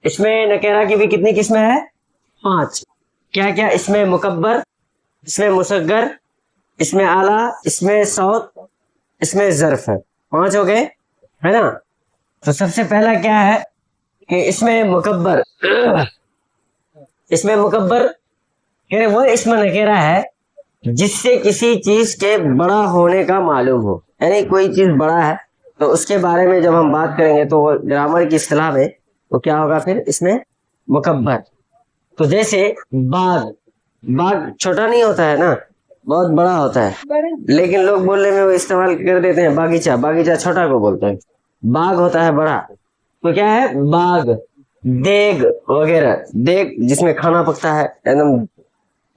اس میں نکرہ کی بھی کتنی قسمیں ہیں؟ 5. کیا کیا؟ اس میں مکبر، اس میں مصغر، اس میں اعلیٰ، اس میں صوت، اس میں ظرف ہے. 5 ہو گئے ہے نا. تو سب سے پہلا کیا ہے کہ اس میں مکبر، اس میں مکبر کہ وہ اسم نکرہ ہے جس سے کسی چیز کے بڑا ہونے کا معلوم ہو. یعنی کوئی چیز بڑا ہے تو اس کے بارے میں جب ہم بات کریں گے تو وہ گرامر کی اصطلاح میں وہ کیا ہوگا پھر اس میں مکبر. تو جیسے باغ، باغ چھوٹا نہیں ہوتا ہے نا، بہت بڑا ہوتا ہے، لیکن لوگ بولنے میں وہ استعمال کر دیتے ہیں باغیچہ. باغیچہ چھوٹا کو بولتے ہیں، باغ ہوتا ہے بڑا. تو کیا ہے باغ. دیگ وغیرہ، دیگ جس میں کھانا پکتا ہے، ایک دم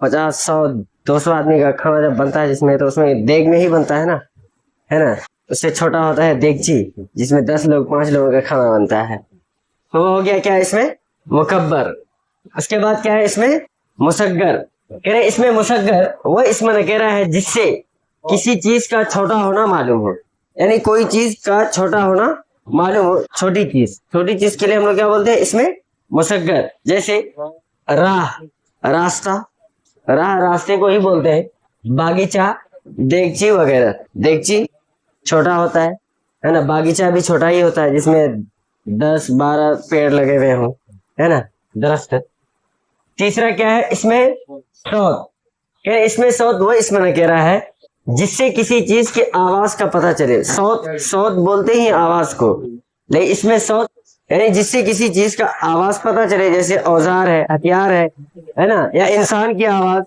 50 100 200 آدمی کا کھانا جب بنتا ہے جس میں، تو اس میں دیگ میں ہی بنتا ہے نا. اس سے چھوٹا ہوتا ہے دیگچی جس میں 10 لوگ 5 لوگوں کا کھانا بنتا ہے. تو وہ ہو گیا کیا اس میں مکبر. اس کے بعد کیا ہے اس میں مصغر. کہہ رہے اس میں مصغر وہ اسم نکرہ ہے جس سے کسی چیز کا چھوٹا ہونا معلوم ہو. یعنی کوئی چیز کا چھوٹا ہونا معلوم ہو. چھوٹی چیز، چھوٹی چیز کے لیے ہم لوگ کیا بولتے ہیں اس میں مصغر. جیسے راہ، راستہ، راہ راستے کو ہی بولتے ہیں. باغیچہ، دیگچی وغیرہ. دیگچی چھوٹا ہوتا ہے نا. باغیچہ بھی چھوٹا ہی ہوتا ہے جس میں 10 12 پیڑ لگے ہوئے ہوں، ہے نا، درخت. تیسرا کیا ہے اس میں صوت. کہ اس میں صوت وہ اسم نکرہ ہے جس سے کسی چیز کی آواز کا پتہ چلے. صوت، صوت بولتے ہی آواز کو، لیکن اس میں صوت یعنی جس سے کسی چیز کا آواز پتہ چلے. جیسے اوزار ہے، ہتھیار ہے نا، یا انسان کی آواز،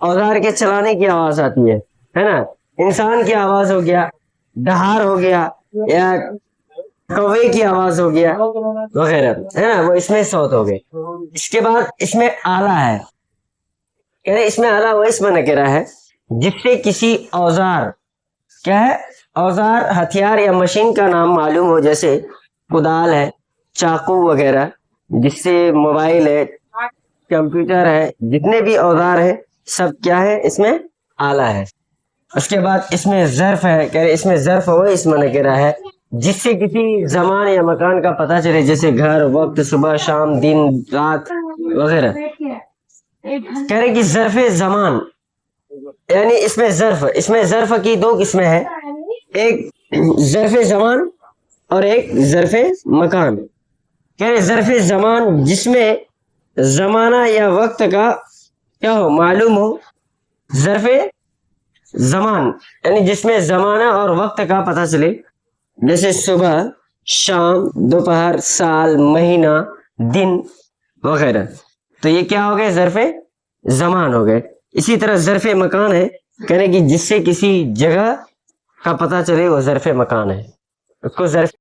اوزار کے چلانے کی آواز آتی ہے نا. انسان کی آواز ہو گیا، دہار ہو گیا، یا کوے کی آواز ہو گیا وغیرہ، ہے نا، وہ اس میں صوت ہو گئے. اس کے بعد اس میں آلہ ہے. یعنی اس میں آلہ وہ اسم نکرہ ہے جس سے کسی اوزار، کیا ہے اوزار، ہتھیار یا مشین کا نام معلوم ہو. جیسے کدال ہے، چاقو وغیرہ، جس سے موبائل ہے، کمپیوٹر ہے، جتنے بھی اوزار ہیں سب کیا ہے اس میں آلہ ہے. اس کے بعد اس میں ظرف ہے. کہ اس میں ظرف وہ اسم نکرہ ہے جس سے کسی زمان یا مکان کا پتہ چلے. جیسے گھر، وقت، صبح، شام، دن، رات وغیرہ. کہہ رہے کہ ظرف زمان، یعنی اس میں ظرف، اس میں ظرف کی 2 قسمیں ہیں، ایک ظرف زمان اور ایک ظرف مکان. کہہ رہے ظرف زمان جس میں زمانہ یا وقت کا کیا ہو معلوم ہو. ظرف زمان یعنی جس میں زمانہ اور وقت کا پتہ چلے. جیسے صبح، شام، دوپہر، سال، مہینہ، دن وغیرہ. تو یہ کیا ہو گئے ظرف زمان ہو گئے. اسی طرح ظرف مکان ہے، کہنے کہ جس سے کسی جگہ کا پتہ چلے وہ ظرف مکان ہے. اس کو ظرف